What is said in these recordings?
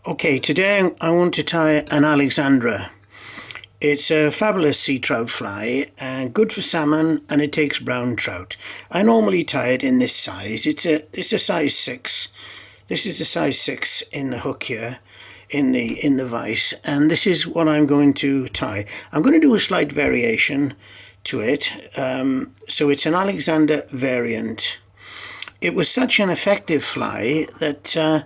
Okay, today I want to tie an Alexandra. It's a fabulous sea trout fly and good for salmon, and it takes brown trout. I normally tie it in this size. It's a size 6. This is a size 6 in the hook here, in the vise, and this is what I'm going to tie. I'm going to do a slight variation to it. So it's an Alexander variant. It was such an effective fly that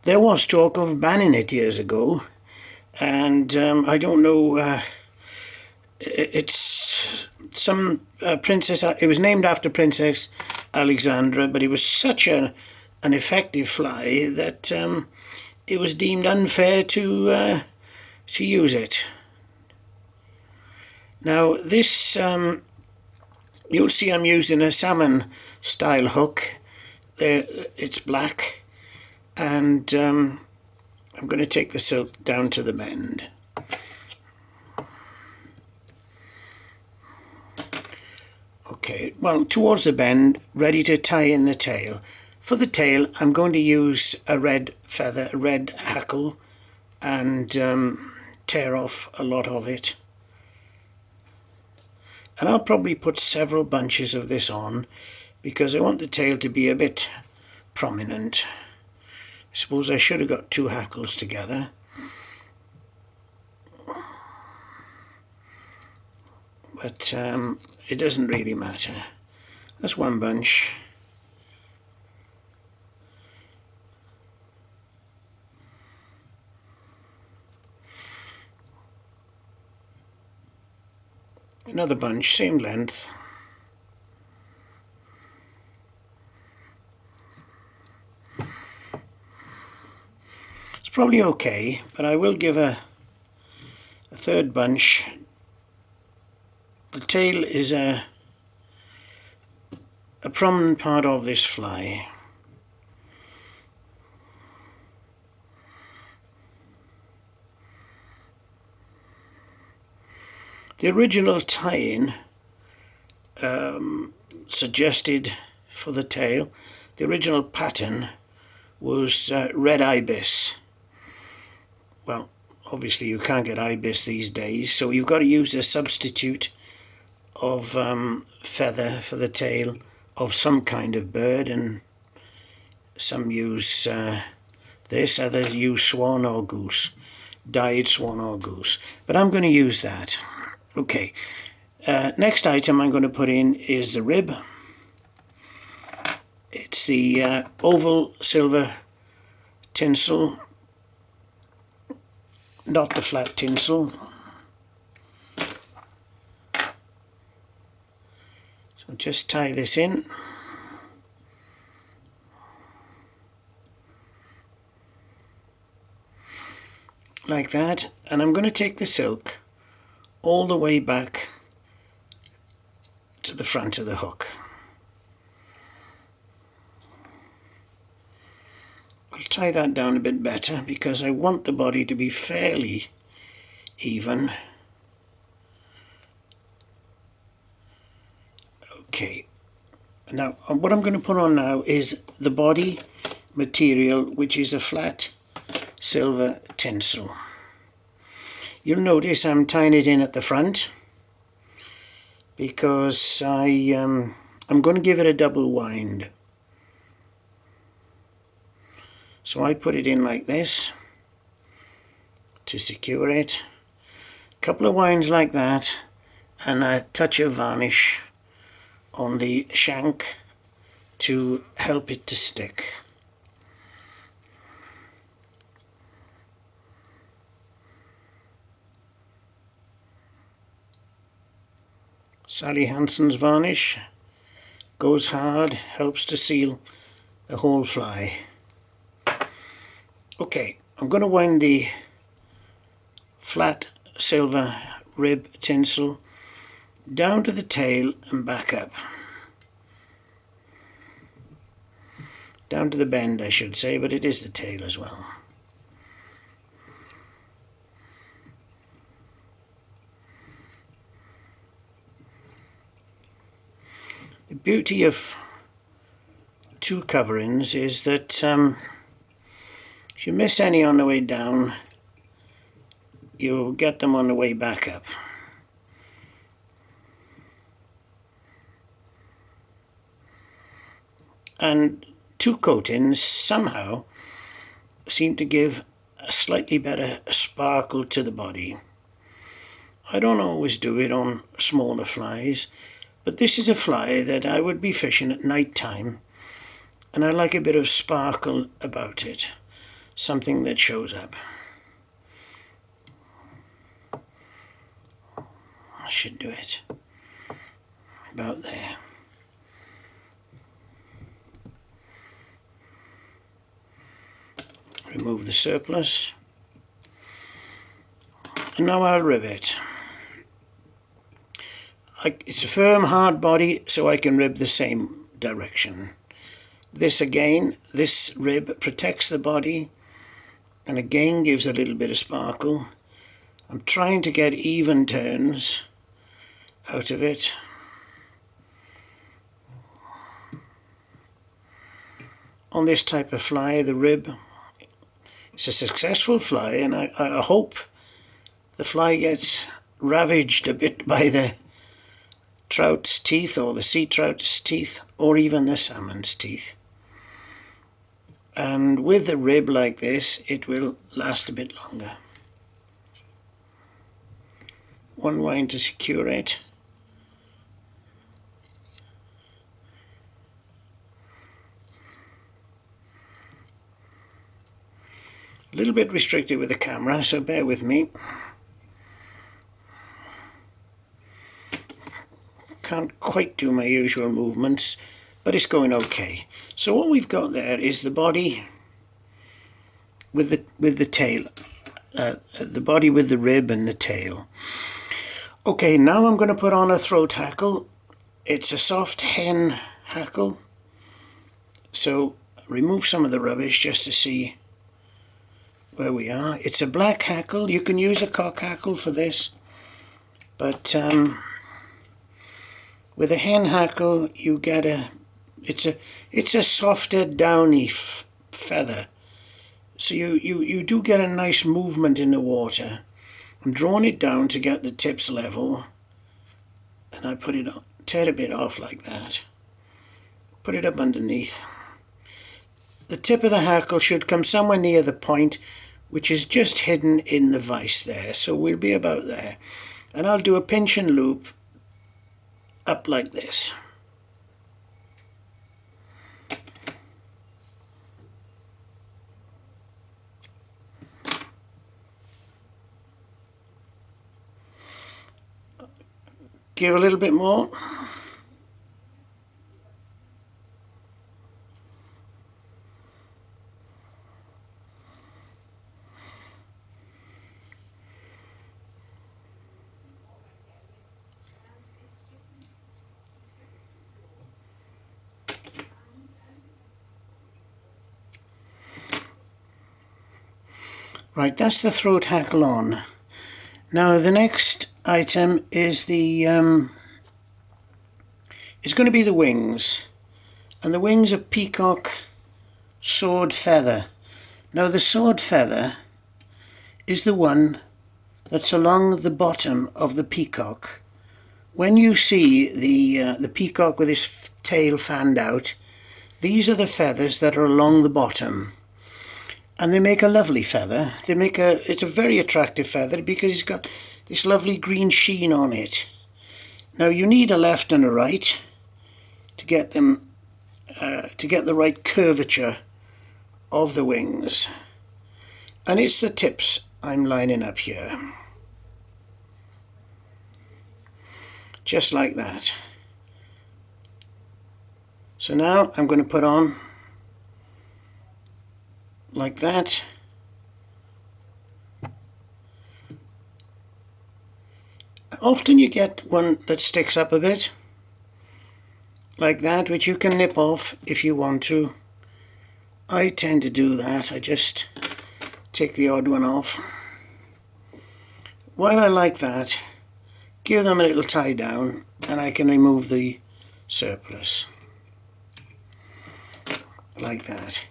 there was talk of banning it years ago, and I don't know. It's some princess. It was named after Princess Alexandra, but it was such an effective fly that it was deemed unfair to use it. Now this, you'll see I'm using a salmon style hook. There, it's black, and I'm going to take the silk down to the bend. Okay, well, towards the bend, ready to tie in the tail. For the tail, I'm going to use a red feather, a red hackle, and tear off a lot of it. And I'll probably put several bunches of this on because I want the tail to be a bit prominent. I suppose I should have got 2 hackles together. But it doesn't really matter. That's one bunch. Another bunch, same length. It's probably okay, but I will give a third bunch. The tail is a prominent part of this fly. The original tie-in suggested for the tail, the original pattern was red ibis. Well, obviously you can't get ibis these days, so you've got to use a substitute of feather for the tail of some kind of bird, and some use this, others use swan or goose, dyed swan or goose, but I'm going to use that. Okay, next item I'm going to put in is the rib. It's the oval silver tinsel, not the flat tinsel. So just tie this in. Like that, and I'm going to take the silk all the way back to the front of the hook. I'll tie that down a bit better because I want the body to be fairly even. Okay, now what I'm going to put on now is the body material, which is a flat silver tinsel. You'll notice I'm tying it in at the front because I'm going to give it a double wind. So I put it in like this to secure it. A couple of winds like that, and a touch of varnish on the shank to help it to stick. Sally Hansen's varnish goes hard, helps to seal the whole fly. Okay, I'm going to wind the flat silver rib tinsel down to the tail and back up. Down to the bend, I should say, but it is the tail as well. The beauty of 2 coverings is that If you miss any on the way down, you'll get them on the way back up. And 2 coatings somehow seem to give a slightly better sparkle to the body. I don't always do it on smaller flies, but this is a fly that I would be fishing at night time, and I like a bit of sparkle about it, something that shows up. I should do it about there. Remove the surplus, and now I'll rib it. It's a firm hard body, so I can rib the same direction. This again, this rib protects the body and again gives a little bit of sparkle. I'm trying to get even turns out of it. On this type of fly, the rib, it's a successful fly, and I hope the fly gets ravaged a bit by the trout's teeth, or the sea trout's teeth, or even the salmon's teeth. And with a rib like this, it will last a bit longer. One wind to secure it. A little bit restricted with the camera, so bear with me. Can't quite do my usual movements, but it's going okay. So what we've got there is the body with the tail, the body with the rib and the tail. Okay, now I'm going to put on a throat hackle. It's a soft hen hackle. So remove some of the rubbish just to see where we are. It's a black hackle. You can use a cock hackle for this, but with a hen hackle you get it's a softer downy feather, so you do get a nice movement in the water. I'm drawing it down to get the tips level, and I put it on, tear a bit off like that, put it up underneath. The tip of the hackle should come somewhere near the point, which is just hidden in the vise there, so we'll be about there. And I'll do a pinch and loop up like this. Give a little bit more. Right, that's the throat hackle on. Now the next item is the it's going to be the wings, and the wings are peacock sword feather. Now the sword feather is the one that's along the bottom of the peacock. When you see the peacock with his tail fanned out, these are the feathers that are along the bottom. And they make a lovely feather. It's a very attractive feather because it's got this lovely green sheen on it. Now you need a left and a right to get them, to get the right curvature of the wings. And it's the tips I'm lining up here. Just like that. So now I'm going to put on like that. Often you get one that sticks up a bit, like that, which you can nip off if you want to. I tend to do that. I just take the odd one off. While I like that, give them a little tie down and I can remove the surplus. Like that.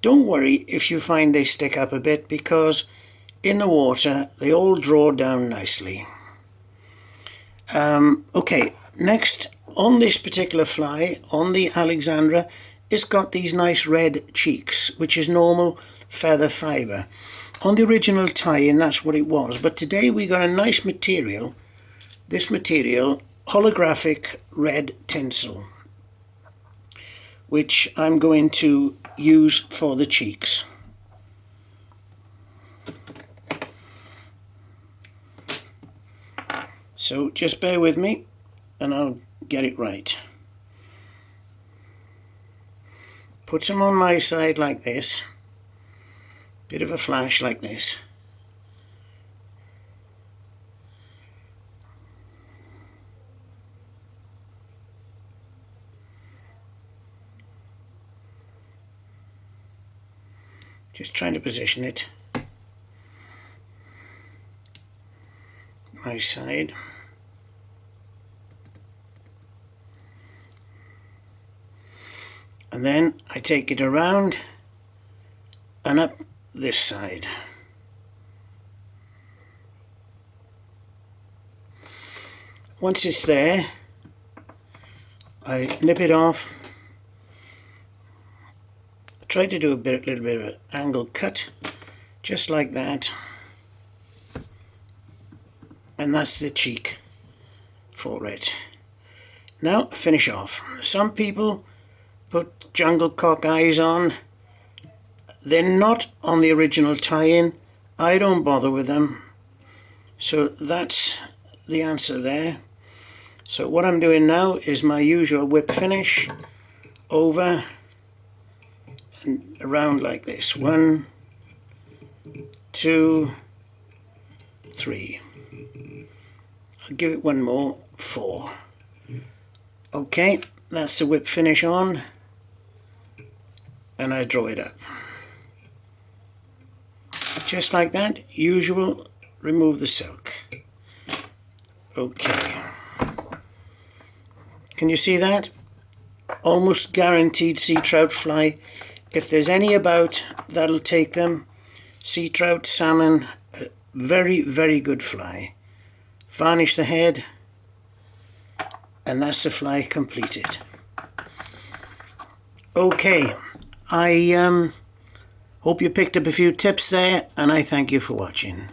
Don't worry if you find they stick up a bit, because in the water they all draw down nicely. Okay, next on this particular fly, on the Alexandra, it's got these nice red cheeks, which is normal feather fibre. On the original tie-in that's what it was, but today we got a nice material, this material, holographic red tinsel, which I'm going to use for the cheeks. So just bear with me and I'll get it right. Put some on my side like this, bit of a flash like this. Just trying to position it. My side. And then I take it around and up this side. Once it's there, I nip it off. Try to do a little bit of an angle cut, just like that. And that's the cheek for it. Now finish off. Some people put jungle cock eyes on. They're not on the original tie-in. I don't bother with them. So that's the answer there. So what I'm doing now is my usual whip finish, over and around like this. 1, 2, 3. I'll give it one more, 4. Okay, that's the whip finish on, and I draw it up. Just like that, usual, remove the silk. Okay. Can you see that? Almost guaranteed sea trout fly. If there's any about, that'll take them. Sea trout, salmon, very, very good fly. Varnish the head, and that's the fly completed. Okay, I hope you picked up a few tips there, and I thank you for watching.